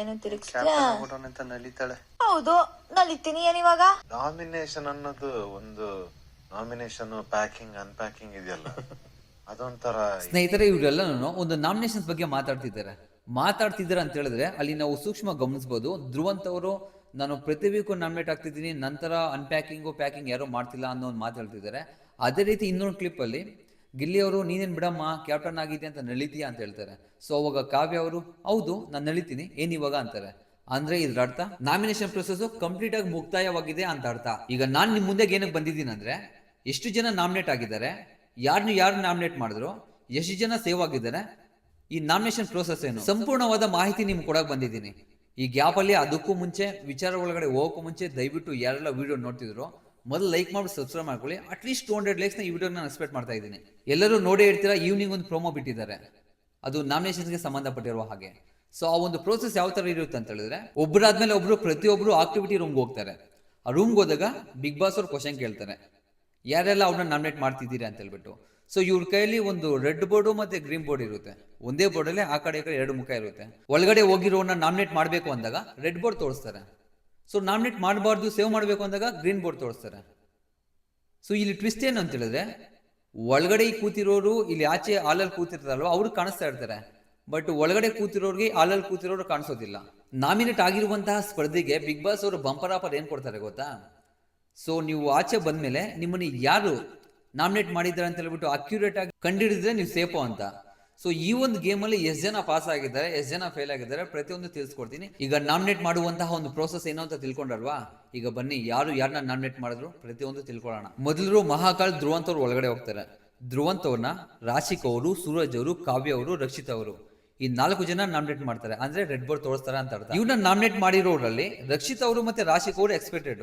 ಏನು ತಿರುಗಿಸ್ತೀರಾ? ಅಂತ ನಲಿತಾಳೆ. ಹೌದು, ನಲಿತೀನಿ. ಏನಿವಾಗ ನಾಮಿನೇಷನ್ ಅನ್ನೋದು ಒಂದು ನಾಮಿನೇಷನ್ ಪ್ಯಾಕಿಂಗ್ ಅನ್ಪ್ಯಾಕಿಂಗ್ ಇದೆಯಲ್ಲ ಅದೊಂಥರ. ಸ್ನೇಹಿತರೆ, ಇವರೆಲ್ಲ ಒಂದು ನಾಮಿನೇಷನ್ಸ್ ಬಗ್ಗೆ ಮಾತಾಡ್ತಿದ್ದಾರೆ ಅಂತ ಹೇಳಿದ್ರೆ ಅಲ್ಲಿ ನಾವು ಸೂಕ್ಷ್ಮ ಗಮನಿಸಬಹುದು. ಧ್ರುವಂತ್ ಅವರು ನಾನು ಪ್ರತಿ ವೀಕು ನಾಮಿನೇಟ್ ಆಗ್ತಿದ್ದೀನಿ, ನಂತರ ಪ್ಯಾಕಿಂಗ್ ಯಾರೋ ಮಾಡ್ತಿಲ್ಲ ಅನ್ನೋ ಒಂದು ಮಾತು ಹೇಳ್ತಿದ್ದಾರೆ. ಅದೇ ರೀತಿ ಇನ್ನೊಂದು ಕ್ಲಿಪ್ ಅಲ್ಲಿ ಗಿಲ್ಲಿ ಅವರು ನೀನೇನ್ ಬಿಡಮ್ಮ ಕ್ಯಾಪ್ಟನ್ ಆಗಿದೆ ಅಂತ ನಳಿತೀಯ ಅಂತ ಹೇಳ್ತಾರೆ. ಸೊ ಅವಾಗ ಕಾವ್ಯ ಅವರು ಹೌದು ನಾನು ನಳಿತೀನಿ ಏನಿವಾಗ ಅಂತಾರೆ. ಅಂದ್ರೆ ಇದ್ರ ಅರ್ಥ ನಾಮಿನೇಷನ್ ಪ್ರೊಸೆಸ್ ಕಂಪ್ಲೀಟ್ ಆಗಿ ಮುಕ್ತಾಯವಾಗಿದೆ ಅಂತ ಅರ್ಥ. ಈಗ ನಾನ್ ನಿಮ್ ಮುಂದೆ ಏನಕ್ಕೆ ಬಂದಿದ್ದೀನಿ ಅಂದ್ರೆ ಎಷ್ಟು ಜನ ನಾಮಿನೇಟ್ ಆಗಿದ್ದಾರೆ, ಯಾರು ನಾಮಿನೇಟ್ ಮಾಡಿದ್ರು, ಎಷ್ಟು ಜನ ಸೇವ್ ಆಗಿದ್ದಾರೆ, ಈ ನಾಮಿನೇಷನ್ ಪ್ರೋಸೆಸ್ ಏನು ಸಂಪೂರ್ಣವಾದ ಮಾಹಿತಿ ನಿಮ್ಗೆ ಕೊಡಕ್ ಬಂದಿದ್ದೀನಿ. ಈ ಗ್ಯಾಪ್ ಅಲ್ಲಿ ಅದಕ್ಕೂ ಮುಂಚೆ ವಿಚಾರ ಒಳಗಡೆ ಹೋಗೋಕ್ಕೂ ಮುಂಚೆ ದಯವಿಟ್ಟು ಯಾರೆಲ್ಲ ವಿಡಿಯೋ ನೋಡ್ತಿದ್ರು ಮೊದಲು ಲೈಕ್ ಮಾಡಿ ಸಬ್ಸ್ಕ್ರೈಬ್ ಮಾಡ್ಕೊಳ್ಳಿ. ಅಟ್ಲೀಸ್ಟ್ 200 ಲೈಕ್ಸ್ ನ ಈ ವಿಡಿಯೋ ನಾನು ಎಕ್ಸ್ಪೆಕ್ಟ್ ಮಾಡ್ತಾ ಇದ್ದೀನಿ. ಎಲ್ಲರೂ ನೋಡೇ ಇರ್ತೀರಾ, ಈವ್ನಿಂಗ್ ಒಂದು ಪ್ರೋಮೋ ಬಿಟ್ಟಿದ್ದಾರೆ, ಅದು ನಾಮಿನೇಷನ್ಗೆ ಸಂಬಂಧಪಟ್ಟಿರುವ ಹಾಗೆ. ಸೊ ಆ ಒಂದು ಪ್ರೋಸೆಸ್ ಯಾವ ತರ ಇರುತ್ತೆ ಅಂತ ಹೇಳಿದ್ರೆ ಒಬ್ಬರಾದ್ಮೇಲೆ ಒಬ್ರು ಪ್ರತಿಯೊಬ್ರು ಆಕ್ಟಿವಿಟಿ ರೂಮ್ಗೆ ಹೋಗ್ತಾರೆ. ಆ ರೂಮ್ಗೆ ಹೋದಾಗ ಬಿಗ್ ಬಾಸ್ ಅವ್ರು ಕ್ವಶನ್ ಕೇಳ್ತಾರೆ, ಯಾರೆಲ್ಲ ಅವ್ರನ್ನ ನಾಮಿನೇಟ್ ಮಾಡ್ತಿದ್ದೀರಾ ಅಂತ ಹೇಳ್ಬಿಟ್ಟು. ಸೊ ಇವ್ರ ಕೈಯಲ್ಲಿ ಒಂದು ರೆಡ್ ಬೋರ್ಡು ಮತ್ತೆ ಗ್ರೀನ್ ಬೋರ್ಡ್ ಇರುತ್ತೆ. ಒಂದೇ ಬೋರ್ಡಲ್ಲಿ ಆ ಕಡೆ ಈ ಕಡೆ 2 ಮುಖ ಇರುತ್ತೆ. ಒಳಗಡೆ ಹೋಗಿರೋನ್ನ ನಾಮಿನೇಟ್ ಮಾಡಬೇಕು ಅಂದಾಗ ರೆಡ್ ಬೋರ್ಡ್ ತೋರಿಸ್ತಾರೆ. ಸೊ ನಾಮಿನೇಟ್ ಮಾಡಬಾರ್ದು ಸೇವ್ ಮಾಡಬೇಕು ಅಂದಾಗ ಗ್ರೀನ್ ಬೋರ್ಡ್ ತೋರಿಸ್ತಾರೆ. ಸೊ ಇಲ್ಲಿ ಟ್ವಿಸ್ಟ್ ಏನು ಅಂತ ಹೇಳಿದ್ರೆ ಒಳಗಡೆ ಕೂತಿರೋರು ಇಲ್ಲಿ ಆಚೆ ಹಾಲಲ್ಲಿ ಕೂತಿರ್ತಾರಲ್ವ ಅವ್ರು ಕಾಣಿಸ್ತಾ ಇರ್ತಾರೆ, ಬಟ್ ಒಳಗಡೆ ಕೂತಿರೋರಿಗೆ ಹಾಲಲ್ಲಿ ಕೂತಿರೋರು ಕಾಣಿಸೋದಿಲ್ಲ. ನಾಮಿನೇಟ್ ಆಗಿರುವಂತಹ ಸ್ಪರ್ಧೆಗೆ ಬಿಗ್ ಬಾಸ್ ಅವರು ಬಂಪರ್ ಆಫರ್ ಏನ್ ಕೊಡ್ತಾರೆ ಗೊತ್ತಾ? ಸೊ ನೀವು ಆಚೆ ಬಂದ್ಮೇಲೆ ನಿಮ್ಮನ್ನ ಯಾರು ನಾಮಿನೇಟ್ ಮಾಡಿದ್ದಾರೆ ಅಂತ ಹೇಳ್ಬಿಟ್ಟು ಅಕ್ಯುರೇಟ್ ಆಗಿ ಕಂಡಿಡಿದ್ರೆ ನೀವು ಸೇಫು ಅಂತ. ಸೊ ಈ ಒಂದು ಗೇಮ್ ಅಲ್ಲಿ ಎಷ್ಟು ಜನ ಪಾಸ್ ಆಗಿದ್ದಾರೆ, ಎಷ್ಟು ಜನ ಫೇಲ್ ಆಗಿದ್ದಾರೆ, ಪ್ರತಿಯೊಂದು ತಿಳಿಸ್ಕೊಡ್ತೀನಿ. ಈಗ ನಾಮಿನೇಟ್ ಮಾಡುವಂತಹ ಒಂದು ಪ್ರೋಸೆಸ್ ಏನೋ ಅಂತ ತಿಳ್ಕೊಂಡಲ್ವಾ? ಈಗ ಬನ್ನಿ ಯಾರನ್ನ ನಾಮಿನೇಟ್ ಮಾಡಿದ್ರು ಪ್ರತಿಯೊಂದು ತಿಳ್ಕೊಳ್ಳೋಣ. ಮೊದಲು ಮಹಾಕಾಳ್ ಧ್ರುವಂತ್ ಅವ್ರು ಒಳಗಡೆ ಹೋಗ್ತಾರೆ. ಧ್ರುವಂತ್ ಅವ್ರನ್ನ ರಾಶಿಕ್ ಅವರು, ಸೂರಜ್ ಅವರು, ಕಾವ್ಯ ಅವರು, ರಕ್ಷಿತ್ ಅವರು ಈ 4 ಜನ ನಾಮಿನೇಟ್ ಮಾಡ್ತಾರೆ. ಅಂದ್ರೆ ರೆಡ್ ಬೋರ್ಡ್ ತೋರಿಸ್ತಾರೆ ಅಂತ ಅರ್ಥ. ಇವ್ನ ನಾಮಿನೇಟ್ ಮಾಡಿರೋರಲ್ಲಿ ರಕ್ಷಿತ್ ಅವರು ಮತ್ತೆ ರಾಶಿಕ್ ಅವರು ಎಕ್ಸ್ಪೆಕ್ಟೆಡ್,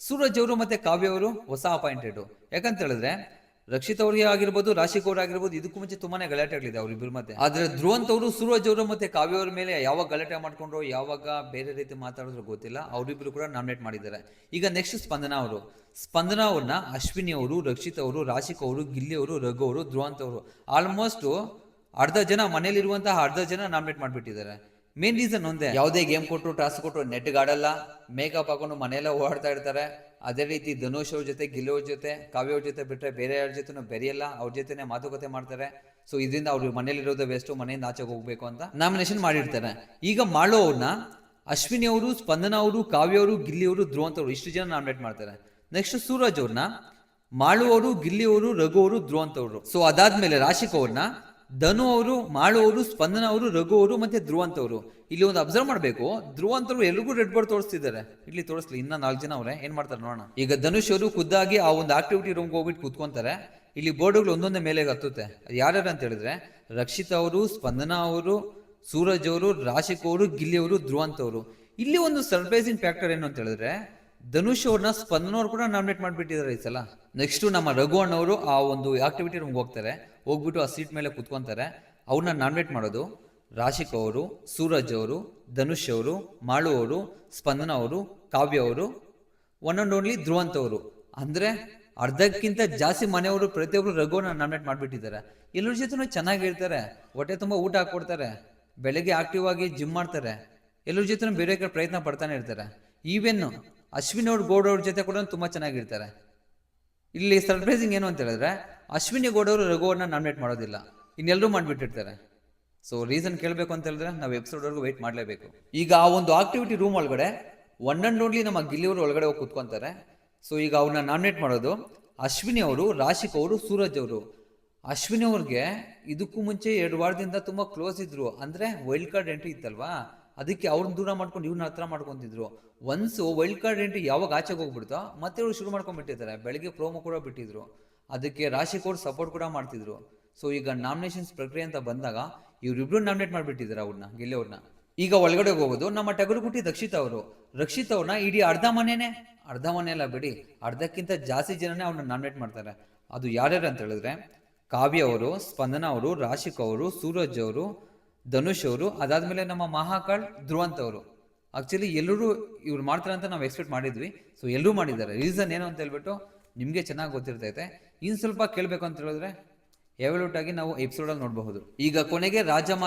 ಸೂರಜ್ ಅವರು ಮತ್ತೆ ಕಾವ್ಯ ಅವರು ಹೊಸ ಅಪಾಯಿಂಟೆಡ್. ಯಾಕಂತ ಹೇಳಿದ್ರೆ ರಕ್ಷಿತ್ ಅವ್ರಿಗೆ ಆಗಿರ್ಬೋದು, ರಾಶಿಕ್ ಅವ್ರು ಆಗಿರ್ಬೋದು, ಇದಕ್ಕೂ ಮುಂಚೆ ತುಂಬಾನೇ ಗಲಾಟೆಗಳಿದೆ ಅವ್ರಿಬ್ರು ಮತ್ತೆ. ಆದ್ರೆ ಧ್ರುವಂತ್ ಅವರು, ಸೂರಜ್ ಅವರು ಮತ್ತೆ ಕಾವ್ಯ ಅವ್ರ ಮೇಲೆ ಯಾವಾಗ ಗಲಾಟೆ ಮಾಡ್ಕೊಂಡ್ರು, ಯಾವಾಗ ಬೇರೆ ರೀತಿ ಮಾತಾಡಿದ್ರು ಗೊತ್ತಿಲ್ಲ, ಅವರಿಬ್ರು ಕೂಡ ನಾಮಿನೇಟ್ ಮಾಡಿದ್ದಾರೆ. ಈಗ ನೆಕ್ಸ್ಟ್ ಸ್ಪಂದನಾ ಅವ್ರನ್ನ ಅಶ್ವಿನಿ ಅವರು, ರಕ್ಷಿತ್ ಅವರು, ರಾಶಿಕ್ ಅವರು, ಗಿಲ್ಲಿ ಅವರು, ರಘು ಅವರು, ಧ್ರುವಂತ್ ಅವರು ಆಲ್ಮೋಸ್ಟ್ ಅರ್ಧ ಜನ ಮನೇಲಿರುವಂತಹ ಅರ್ಧ ಜನ ನಾಮಿನೇಟ್ ಮಾಡ್ಬಿಟ್ಟಿದ್ದಾರೆ. ಮೇನ್ ರೀಸನ್ ಒಂದೇ, ಯಾವುದೇ ಗೇಮ್ ಕೊಟ್ಟರು ಟಾಸ್ಕ್ ಕೊಟ್ಟರು ನೆಟ್ಗೆ ಆಡಲ್ಲ, ಮೇಕಪ್ ಹಾಕೊಂಡು ಮನೆಯೆಲ್ಲ ಓಡಾಡ್ತಾ ಇರ್ತಾರೆ. ಅದೇ ರೀತಿ ಧನುಷ್ ಅವ್ರ ಜೊತೆ, ಗಿಲ್ಲಿ ಅವ್ರ ಜೊತೆ, ಕಾವ್ಯ ಅವ್ರ ಜೊತೆ ಬಿಟ್ಟರೆ ಬೇರೆ ಯಾರ ಜೊತೆ ಬೆರೆಯಲ್ಲ, ಅವ್ರ ಜೊತೆನೆ ಮಾತುಕತೆ ಮಾಡ್ತಾರೆ. ಸೊ ಇದರಿಂದ ಅವ್ರು ಮನೇಲಿರೋದು ವೇಸ್ಟು, ಮನೆಯಿಂದ ಆಚೆಗೆ ಹೋಗ್ಬೇಕು ಅಂತ ನಾಮಿನೇಷನ್ ಮಾಡಿರ್ತಾರೆ. ಈಗ ಮಾಡೋ ಅವ್ರನ್ನ ಅಶ್ವಿನಿ ಅವರು, ಸ್ಪಂದನಾ ಅವರು, ಕಾವ್ಯ ಅವರು, ಗಿಲ್ಲಿ ಅವರು, ಧ್ರುವಂತ್ ಅವರು ಇಷ್ಟು ಜನ ನಾಮಿನೇಟ್ ಮಾಡ್ತಾರೆ. ನೆಕ್ಸ್ಟ್ ಸೂರಜ್ ಅವ್ರನ್ನ ಮಾಳು ಅವರು, ಗಿಲ್ಲಿ ಅವರು, ರಘು ಅವರು, ಧ್ರುವಂತ್ ಅವರು. ಸೊ ಅದಾದ್ಮೇಲೆ ರಾಶಿಕ್ ಅವ್ರನ್ನ ಧನು ಅವರು, ಮಾಳು ಅವರು, ಸ್ಪಂದನ ಅವರು, ರಘು ಅವರು ಮತ್ತೆ ಧ್ರುವಂತ್ ಅವರು. ಇಲ್ಲಿ ಒಂದು ಅಬ್ಸರ್ವ್ ಮಾಡಬೇಕು, ಧ್ರುವಂತ್ ಅವರು ಎಲ್ರಿಗೂ ರೆಡ್ ಬೋರ್ಡ್ ತೋರಿಸ್ತಿದ್ದಾರೆ. ಇಲ್ಲಿ ತೋರಿಸ್ಲಿ, ಇನ್ನ 4 ಜನ ಅವ್ರೆ ಏನ್ ಮಾಡ್ತಾರೆ ನೋಡೋಣ. ಈಗ ಧನುಷ್ ಅವರು ಖುದ್ದಾಗಿ ಆ ಒಂದು ಆಕ್ಟಿವಿಟಿ ರೂಮ್ಗೆ ಹೋಗ್ಬಿಟ್ಟು ಕೂತ್ಕೊಂತಾರೆ. ಇಲ್ಲಿ ಬೋರ್ಡ್ಗಳು ಒಂದೊಂದೇ ಮೇಲೆ ಹತ್ತುತ್ತೆ. ಯಾರ್ಯಾರು ಅಂತ ಹೇಳಿದ್ರೆ ರಕ್ಷಿತ್ ಅವರು, ಸ್ಪಂದನಾ ಅವರು, ಸೂರಜ್ ಅವರು, ರಾಶಿಕ್ ಅವರು, ಗಿಲ್ಲಿ ಅವರು, ಧ್ರುವಂತ್ ಅವರು. ಇಲ್ಲಿ ಒಂದು ಸರ್ಪ್ರೈಸಿಂಗ್ ಫ್ಯಾಕ್ಟರ್ ಏನು ಅಂತ ಹೇಳಿದ್ರೆ ಧನುಷ್ ಅವ್ರನ್ನ ಸ್ಪಂದನ ಅವ್ರು ಕೂಡ ನಾಮಿನೇಟ್ ಮಾಡ್ಬಿಟ್ಟಿದ್ದಾರೆ ಈ ಸಲ. ನೆಕ್ಸ್ಟ್ ನಮ್ಮ ರಘು ಅಣ್ಣವರು ಆ ಒಂದು ಆಕ್ಟಿವಿಟಿ ರೂಮ್ಗೆ ಹೋಗ್ತಾರೆ. ಹೋಗ್ಬಿಟ್ಟು ಆ ಸೀಟ್ ಮೇಲೆ ಕುತ್ಕೊಂತಾರೆ. ಅವ್ರನ್ನ ನಾಮಿನೇಟ್ ಮಾಡೋದು ರಾಶಿಕ್ ಅವರು, ಸೂರಜ್ ಅವರು, ಧನುಷ್ ಅವರು, ಮಾಳು ಅವರು, ಸ್ಪಂದನ ಅವರು, ಕಾವ್ಯ ಅವರು, ಒನ್ ಅಂಡ್ ಓನ್ಲಿ ಧ್ರುವಂತ್ ಅವರು. ಅಂದ್ರೆ ಅರ್ಧಕ್ಕಿಂತ ಜಾಸ್ತಿ ಮನೆಯವರು ಪ್ರತಿಯೊಬ್ರು ರಘುವನ್ನ ನಾಮಿನೇಟ್ ಮಾಡ್ಬಿಟ್ಟಿದ್ದಾರೆ. ಎಲ್ಲರ ಜೊತೆ ಚೆನ್ನಾಗಿರ್ತಾರೆ, ಹೊಟ್ಟೆ ತುಂಬಾ ಊಟ ಹಾಕೊಡ್ತಾರೆ, ಬೆಳಗ್ಗೆ ಆಕ್ಟಿವ್ ಆಗಿ ಜಿಮ್ ಮಾಡ್ತಾರೆ, ಎಲ್ಲರ ಜೊತೆ ಬೇರೆ ಪ್ರಯತ್ನ ಪಡ್ತಾನೆ ಇರ್ತಾರೆ. ಈವೆನ್ ಅಶ್ವಿನಿ ಅವ್ರ ಗೌಡ ಅವ್ರ ಜೊತೆ ಕೂಡ ತುಂಬಾ ಚೆನ್ನಾಗಿರ್ತಾರೆ. ಇಲ್ಲಿ ಸರ್ಪ್ರೈಸಿಂಗ್ ಏನು ಅಂತ ಹೇಳಿದ್ರೆ ಅಶ್ವಿನಿ ಗೌಡ ಅವರು ರಘುವನ್ನ ನಾಮಿನೇಟ್ ಮಾಡೋದಿಲ್ಲ, ಇನ್ನೆಲ್ಲರೂ ಮಾಡ್ಬಿಟ್ಟಿರ್ತಾರೆ. ಸೊ ರೀಸನ್ ಕೇಳಬೇಕು ಅಂತ ಹೇಳಿದ್ರೆ ನಾವು ಎಪಿಸೋಡ್ವರೆಗೂ ವೆಯ್ಟ್ ಮಾಡಲೇಬೇಕು. ಈಗ ಆ ಒಂದು ಆಕ್ಟಿವಿಟಿ ರೂಮ್ ಒಳಗಡೆ ಒನ್ ಅಂಡ್ ಓನ್ಲಿ ನಮ್ಮ ಗಿಲ್ಲಿಯವರು ಒಳಗಡೆ ಹೋಗಿ ಕೂತ್ಕೊಂತಾರೆ. ಸೊ ಈಗ ಅವ್ರನ್ನ ನಾಮಿನೇಟ್ ಮಾಡೋದು ಅಶ್ವಿನಿ ಅವರು, ರಾಶಿಕ್ ಅವರು, ಸೂರಜ್ ಅವರು. ಅಶ್ವಿನಿ ಅವ್ರಿಗೆ ಇದಕ್ಕೂ ಮುಂಚೆ 2 ವಾರದಿಂದ ತುಂಬಾ ಕ್ಲೋಸ್ ಇದ್ರು. ಅಂದ್ರೆ ವೈಲ್ಡ್ ಕಾರ್ಡ್ ಎಂಟ್ರಿ ಇತ್ತಲ್ವಾ, ಅದಕ್ಕೆ ಅವ್ರನ್ನ ದೂರ ಮಾಡ್ಕೊಂಡು ಇವ್ರನ್ನ ಹತ್ರ ಮಾಡ್ಕೊಂತಿದ್ರು. ಒನ್ಸ್ ವೈಲ್ಡ್ ಕಾರ್ಡ್ ಎಂಟ್ರಿ ಯಾವಾಗ ಆಚೆಗೆ ಹೋಗ್ಬಿಡ್ತೋ ಮತ್ತೆ ಇವ್ರು ಶುರು ಮಾಡ್ಕೊಂಡ್ಬಿಟ್ಟಿದ್ದಾರೆ. ಬೆಳಗ್ಗೆ ಪ್ರೋಮೋ ಕೂಡ ಬಿಟ್ಟಿದ್ರು, ಅದಕ್ಕೆ ರಾಶಿಕ್ ಅವ್ರು ಸಪೋರ್ಟ್ ಕೂಡ ಮಾಡ್ತಿದ್ರು. ಸೊ ಈಗ ನಾಮಿನೇಷನ್ಸ್ ಪ್ರಕ್ರಿಯೆ ಅಂತ ಬಂದಾಗ ಇವ್ರಿಬ್ರು ನಾಮಿನೇಟ್ ಮಾಡ್ಬಿಟ್ಟಿದ್ದಾರೆ ಅವ್ರನ್ನ, ಗಿಲ್ಲಿ ಅವ್ರನ್ನ. ಈಗ ಒಳಗಡೆ ಹೋಗೋದು ನಮ್ಮ ಟಗರುಗುಟ್ಟಿ ರಕ್ಷಿತ್ ಅವ್ರನ್ನ ಇಡೀ ಅರ್ಧ ಮನೆ ಎಲ್ಲ ಬಿಡಿ, ಅರ್ಧಕ್ಕಿಂತ ಜಾಸ್ತಿ ಜನನೇ ಅವ್ರನ್ನ ನಾಮಿನೇಟ್ ಮಾಡ್ತಾರೆ. ಅದು ಯಾರ್ಯಾರು ಅಂತ ಹೇಳಿದ್ರೆ ಕಾವ್ಯ ಅವರು, ಸ್ಪಂದನಾ ಅವರು, ರಾಶಿಕ್ ಅವರು, ಸೂರಜ್ ಅವರು, ಧನುಷ್ ಅವರು, ಅದಾದ್ಮೇಲೆ ನಮ್ಮ ಮಹಾಕಾಳ್, ಧ್ರುವಂತ್ ಅವರು. ಆಕ್ಚುಲಿ ಎಲ್ಲರೂ ಇವ್ರು ಮಾಡ್ತಾರೆ ಅಂತ ನಾವು ಎಕ್ಸ್ಪೆಕ್ಟ್ ಮಾಡಿದ್ವಿ. ಸೊ ಎಲ್ಲರೂ ಮಾಡಿದ್ದಾರೆ. ರೀಸನ್ ಏನು ಅಂತ ಹೇಳ್ಬಿಟ್ಟು ನಿಮ್ಗೆ ಚೆನ್ನಾಗಿ ಗೊತ್ತಿರ್ತೈತೆ. ಇನ್ ಸ್ವಲ್ಪ ಕೇಳ್ಬೇಕು ಅಂತ ಹೇಳಿದ್ರೆ ಎವಲ್ಯೂಟ್ ಆಗಿ ನಾವು ಎಪಿಸೋಡ್ ಅಲ್ಲಿ ನೋಡಬಹುದು. ಈಗ ಕೊನೆಗೆ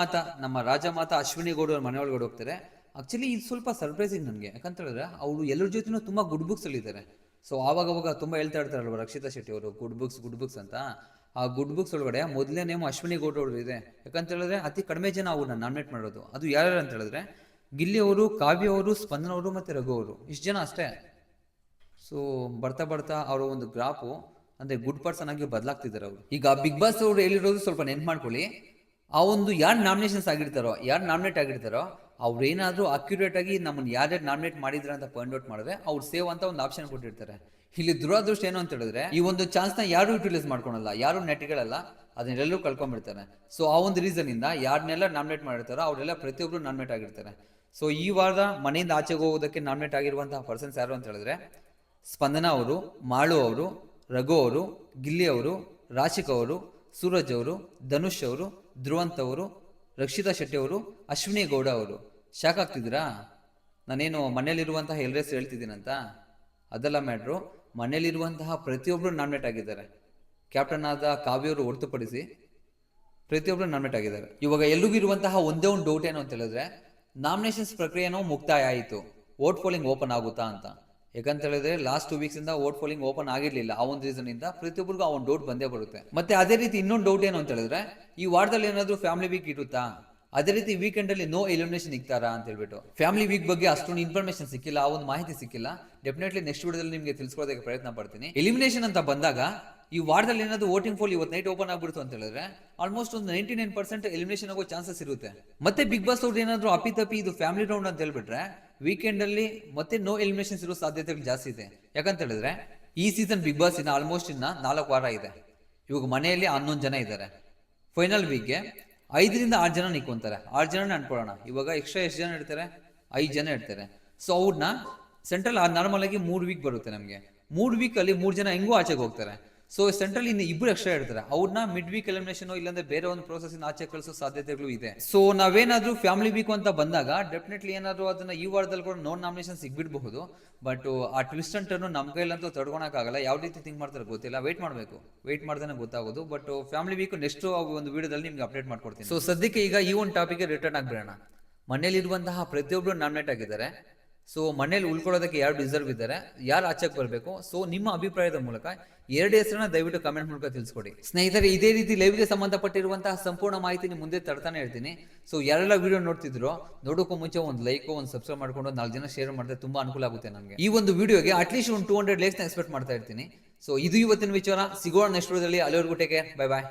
ನಮ್ಮ ರಾಜಮಾತಾ ಅಶ್ವಿನಿ ಗೌಡ ಅವ್ರ ಮನೆ ಒಳಗಡೆ ಹೋಗ್ತಾರೆ. ಆಕ್ಚುಲಿ ಇದು ಸ್ವಲ್ಪ ಸರ್ಪ್ರೈಸಿಂಗ್ ನನಗೆ, ಯಾಕಂತ ಹೇಳಿದ್ರೆ ಅವರು ಎಲ್ಲರ ಜೊತೆನೂ ತುಂಬ ಗುಡ್ ಬುಕ್ಸ್ ಅಲ್ಲಿದ್ದಾರೆ. ಸೊ ಆವಾಗ ತುಂಬ ಹೇಳ್ತಾ ಇರ್ತಾರಲ್ವ ರಕ್ಷಿತಾ ಶೆಟ್ಟಿ ಅವರು ಗುಡ್ ಬುಕ್ಸ್ ಅಂತ. ಆ ಗುಡ್ ಬುಕ್ಸ್ ಒಳಗಡೆ ಮೊದಲನೇ ನೇಮ್ ಅಶ್ವಿನಿ ಗೌಡ ಅವರು ಇದೆ. ಯಾಕಂತ ಹೇಳಿದ್ರೆ ಅತಿ ಕಡಿಮೆ ಜನ ಅವ್ರನ್ನ ನಾಮಿನೇಟ್ ಮಾಡೋದು. ಅದು ಯಾರು ಅಂತ ಹೇಳಿದ್ರೆ ಗಿಲ್ಲಿ ಅವರು, ಕಾವ್ಯ ಅವರು, ಸ್ಪಂದನ ಅವರು ಮತ್ತೆ ರಘು ಅವರು, ಇಷ್ಟು ಜನ ಅಷ್ಟೇ. ಸೊ ಬರ್ತಾ ಅವರ ಒಂದು ಗ್ರಾಫು ಅಂದ್ರೆ ಗುಡ್ ಪರ್ಸನ್ ಆಗಿ ಬದಲಾಗ್ತಿದ್ದಾರೆ ಅವರು. ಈಗ ಬಿಗ್ ಬಾಸ್ ಅವರು ಹೇಳಿರೋದು ಸ್ವಲ್ಪ ನೆನ್ಪು ಮಾಡ್ಕೊಳ್ಳಿ. ಆ ಒಂದು ಯಾರು ನಾಮಿನೇಷನ್ಸ್ ಆಗಿರ್ತಾರೋ, ಯಾರು ನಾಮಿನೇಟ್ ಆಗಿರ್ತಾರೋ ಅವ್ರೇನಾದ್ರೂ ಅಕ್ಯುರೇಟ್ ಆಗಿ ನಮ್ಮನ್ನು ಯಾರ್ಯಾರು ನಾಮಿನೇಟ್ ಮಾಡಿದ್ರ ಅಂತ ಪಾಯಿಂಟ್ ಔಟ್ ಮಾಡಿದ್ರೆ ಅವ್ರು ಸೇವ್ ಅಂತ ಒಂದು ಆಪ್ಷನ್ ಕೊಟ್ಟಿರ್ತಾರೆ. ಇಲ್ಲಿ ದುರಾದೃಷ್ಟ ಏನು ಅಂತ ಹೇಳಿದ್ರೆ ಈ ಒಂದು ಚಾನ್ಸ್ ನ ಯಾರು ಯೂಟಿಲೈಸ್ ಮಾಡ್ಕೊಳಲ್ಲ, ಯಾರು ನೆಟ್ಗಳಲ್ಲ, ಅದನ್ನೆಲ್ಲರೂ ಕಳ್ಕೊಂಡ್ಬಿಡ್ತಾರೆ. ಸೊ ಆ ಒಂದು ರೀಸನ್ ಇಂದ ಯಾರನ್ನೆಲ್ಲ ನಾಮಿನೇಟ್ ಮಾಡಿರ್ತಾರೋ ಅವರೆಲ್ಲ ಪ್ರತಿಯೊಬ್ರು ನಾಮಿನೇಟ್ ಆಗಿರ್ತಾರೆ. ಸೊ ಈ ವಾರ ಮನೆಯಿಂದ ಆಚೆಗೆ ಹೋಗೋದಕ್ಕೆ ನಾಮಿನೇಟ್ ಆಗಿರುವಂತಹ ಪರ್ಸನ್ಸ್ ಯಾರು ಅಂತ ಹೇಳಿದ್ರೆ ಸ್ಪಂದನ ಅವರು, ಮಾಳು ಅವರು, ರಘು ಅವರು, ಗಿಲ್ಲಿ ಅವರು, ರಾಶಿಕ್ ಅವರು, ಸೂರಜ್ ಅವರು, ಧನುಷ್ ಅವರು, ಧ್ರುವಂತ್ ಅವರು, ರಕ್ಷಿತಾ ಶೆಟ್ಟಿ ಅವರು, ಅಶ್ವಿನಿ ಗೌಡ ಅವರು. ಶಾಕ್ ಆಗ್ತಿದ್ದೀರಾ? ನಾನೇನು ಮನೇಲಿರುವಂತಹ ಎಲ್ಲರೂ ಹೇಳ್ತಿದ್ದೀನಂತ? ಅದೆಲ್ಲ ಮ್ಯಾಟ್ರು. ಮನೇಲಿರುವಂತಹ ಪ್ರತಿಯೊಬ್ಬರು ನಾಮಿನೇಟ್ ಆಗಿದ್ದಾರೆ. ಕ್ಯಾಪ್ಟನ್ ಆದ ಕಾವ್ಯವರು ಹೊರತುಪಡಿಸಿ ಪ್ರತಿಯೊಬ್ಬರು ನಾಮಿನೇಟ್ ಆಗಿದ್ದಾರೆ. ಇವಾಗ ಎಲ್ಲಿಗೂ ಇರುವಂತಹ ಒಂದೇ ಒಂದು ಡೌಟ್ ಏನು ಅಂತ ಹೇಳಿದ್ರೆ ನಾಮಿನೇಷನ್ಸ್ ಪ್ರಕ್ರಿಯೆನೂ ಮುಕ್ತಾಯ ಆಯಿತು, ವೋಟ್ ಪೋಲಿಂಗ್ ಓಪನ್ ಆಗುತ್ತಾ ಅಂತ. ಯಾಕಂತ ಹೇಳಿದ್ರೆ ಲಾಸ್ಟ್ 2 ವೀಕ್ಸ್ ಇಂದ ವೋಟ್ ಪೋಲಿಂಗ್ ಓಪನ್ ಆಗಿರ್ಲಿಲ್ಲ. ಆ ಒಂದು ರೀಸನ್ ಇಂದ ಪ್ರತಿಯೊಬ್ಬರಿಗೂ ಆ ಒಂದು ಡೌಟ್ ಬಂದೇ ಬರುತ್ತೆ. ಮತ್ತೆ ಅದೇ ರೀತಿ ಇನ್ನೊಂದು ಡೌಟ್ ಏನು ಅಂತ ಹೇಳಿದ್ರೆ ಈ ವಾರದಲ್ಲಿ ಏನಾದ್ರು ಫ್ಯಾಮಿಲಿ ವೀಕ್ ಇರುತ್ತಾ, ಅದೇ ರೀತಿ ವೀಕೆಂಡ್ ಅಲ್ಲಿ ನೋ ಎಲಿಮಿನೇಷನ್ ಇಕ್ತಾರಾ ಅಂತ ಹೇಳ್ಬಿಟ್ಟು. ಫ್ಯಾಮಿಲಿ ವೀಕ್ ಬಗ್ಗೆ ಅಷ್ಟೊಂದು ಇನ್ಫಾರ್ಮೇಶನ್ ಸಿಕ್ಕಿಲ್ಲ, ಆ ಒಂದು ಮಾಹಿತಿ ಸಿಕ್ಕಿಲ್ಲ. ಡೆಫಿನೆಟ್ಲಿ ನೆಕ್ಸ್ಟ್ ವಿಡಿಯೋದಲ್ಲಿ ನಿಮಗೆ ತಿಳಿಸ್ಕೊಡೋದಕ್ಕೆ ಪ್ರಯತ್ನ ಪಡ್ತೀನಿ. ಎಲಿಮಿನೇಷನ್ ಅಂತ ಬಂದಾಗ ಈ ವಾರದಲ್ಲಿ ಏನಾದ್ರು ವೋಟಿಂಗ್ ಫಾಲ್ ಇವತ್ತು ನೈಟ್ ಓಪನ್ ಆಗ್ಬಿಡ್ತು ಅಂತ ಹೇಳಿದ್ರೆ ಆಲ್ಮೋಸ್ಟ್ ಒಂದು 99% ಎಲಿಮಿನೇಷನ್ ಆಗೋ ಚಾನ್ಸಸ್ ಇರುತ್ತೆ. ಮತ್ತೆ ಬಿಗ್ ಬಾಸ್ ಅವ್ರು ಏನಾದ್ರು ಅಪಿತಪ್ಪಿ ಇದು ಫ್ಯಾಮಿಲಿ ರೌಂಡ್ ಅಂತ ಹೇಳ್ಬಿಟ್ರೆ ವೀಕೆಂಡ್ ಅಲ್ಲಿ ಮತ್ತೆ ನೋ ಎಲಿಮಿನೇಷನ್ಸ್ ಇರೋ ಸಾಧ್ಯತೆಗಳು ಜಾಸ್ತಿ ಇದೆ. ಯಾಕಂತ ಹೇಳಿದ್ರೆ ಈ ಸೀಸನ್ ಬಿಗ್ ಬಾಸ್ ಇನ್ನ ಆಲ್ಮೋಸ್ಟ್ ಇನ್ನ 4 ವಾರ ಇದೆ. ಇವಾಗ ಮನೆಯಲ್ಲಿ 11 ಜನ ಇದ್ದಾರೆ. ಫೈನಲ್ ವೀಕ್ಗೆ 5 ರಿಂದ 6 ಜನ ನಿಂತ್ಕೊಂತಾರೆ. 6 ಜನ ಅನ್ಕೊಳ್ಳೋಣ, ಇವಾಗ ಎಕ್ಸ್ಟ್ರಾ ಎಷ್ಟು ಜನ ಇರ್ತಾರೆ? 5 ಜನ ಇರ್ತಾರೆ. ಸೊ ಅವ್ರನ್ನ ಸೆಂಟ್ರಲ್ ನಾರ್ಮಲ್ ಆಗಿ 3 ವೀಕ್ ಬರುತ್ತೆ ನಮಗೆ. 3 ವೀಕ್ ಅಲ್ಲಿ 3 ಜನ ಹೆಂಗೂ ಆಚೆಗೆ ಹೋಗ್ತಾರೆ. ಸೊ ಸೆಂಟ್ರಲ್ ಇನ್ನು 2 ಎಕ್ಸ್ಟ್ರಾ ಇರ್ತಾರೆ. ಅವ್ರನ್ನ ಮಿಡ್ ವೀಕ್ ಎಲಿಮಿನೇಷನ್ ಇಲ್ಲಾಂದ್ರೆ ಬೇರೆ ಒಂದು ಪ್ರೋಸೆಸ್ ಆಚೆ ಕಳಿಸೋ ಸಾಧ್ಯತೆಗಳು ಇದೆ. ಸೊ ನಾವೇನಾದ್ರೂ ಫ್ಯಾಮಿಲಿ ವೀಕ್ ಅಂತ ಬಂದಾಗ ಡೆಫಿನೆಟ್ಲಿ ಏನಾದ್ರು ಅದನ್ನ ಈ ವಾರದಲ್ಲಿ ಕೂಡ ನೋ ನಾಮಿನೇಷನ್ ಸಿಗ್ಬಿಡ್ಬಹುದು. ಬಟ್ ಆ ಟ್ವಿಸ್ಟ್ ಅಂಡ್ ಟರ್ನ್ ನಮ್ಮ ಕೈಲಂತೂ ತಡ್ಕೊಳಕ್ಕಾಗಲ್ಲ. ಯಾವ ರೀತಿ ಥಿಂಕ್ ಮಾಡ್ತಾರೆ ಗೊತ್ತಿಲ್ಲ, ವೇಟ್ ಮಾಡಬೇಕು, ವೇಟ್ ಮಾಡ್ದೇನೆ ಗೊತ್ತಾಗೋದು. ಬಟ್ ಫ್ಯಾಮಿಲಿ ವೀಕ್ ನೆಕ್ಸ್ಟ್ ಒಂದು ವಿಡಿಯೋದಲ್ಲಿ ನಿಮ್ಗೆ ಅಪ್ಡೇಟ್ ಮಾಡ್ಕೊಡ್ತೀನಿ. ಸೊ ಸದ್ಯಕ್ಕೆ ಈಗ ಈ ಒಂದು ಟಾಪಿಕ್ಗೆ ರಿಟರ್ನ್ ಆಗ್ಬಿಡೋಣ. ಮನೇಲಿರುವಂತಹ ಪ್ರತಿಯೊಬ್ಬರು ನಾಮಿನೇಟ್ ಆಗಿದ್ದಾರೆ. ಸೊ ಮನೇಲಿ ಉಳ್ಕೊಳ್ಳೋದಕ್ಕೆ ಯಾರು ಡಿಸರ್ವ್ ಇದ್ದಾರೆ, ಯಾರು ಆಚೆಗೆ ಬರಬೇಕು. ಸೊ ನಿಮ್ಮ ಅಭಿಪ್ರಾಯದ ಮೂಲಕ 2 ಹೆಸರನ್ನ ದಯವಿಟ್ಟು ಕಮೆಂಟ್ ಮೂಲಕ ತಿಳಿಸ್ಕೊಡಿ. ಸ್ನೇಹಿತರೆ, ಇದೇ ರೀತಿ ಲೈವ್ಗೆ ಸಂಬಂಧಪಟ್ಟಿರುವಂತಹ ಸಂಪೂರ್ಣ ಮಾಹಿತಿ ನಿಮ್ಮ ಮುಂದೆ ತರ್ತಾನೆ ಇರ್ತೀನಿ. ಸೊ ಯಾರೆಲ್ಲ ವಿಡಿಯೋ ನೋಡ್ತಿದ್ರು ನೋಡೋಕ್ಕೂ ಮುಂಚೆ ಒಂದು ಲೈಕ್, ಒಂದು ಸಬ್ಸ್ಕ್ರೈಬ್ ಮಾಡ್ಕೊಂಡು 4 ಜನ ಶೇರ್ ಮಾಡಿದ್ರೆ ತುಂಬಾ ಅನುಕೂಲ ಆಗುತ್ತೆ ನನಗೆ. ಈ ಒಂದು ವಿಡಿಯೋಗೆ ಅಟ್ಲೀಸ್ಟ್ ಒಂದು 200 ಲೈಕ್ಸ್ ಎಕ್ಸ್ಪೆಕ್ಟ್ ಮಾಡ್ತಾ ಇರ್ತೀನಿ. ಸೊ ಇದು ಇವತ್ತಿನ ವಿಚಾರ. ಸಿಗೋಣ ನೆಕ್ಸ್ಟ್ ವಿಡಿಯೋದಲ್ಲಿ. ಅಲ್ಲಿವರೆಗೂ ಟೇಕ್ ಕೇರ್, ಬೈ ಬಾಯ್.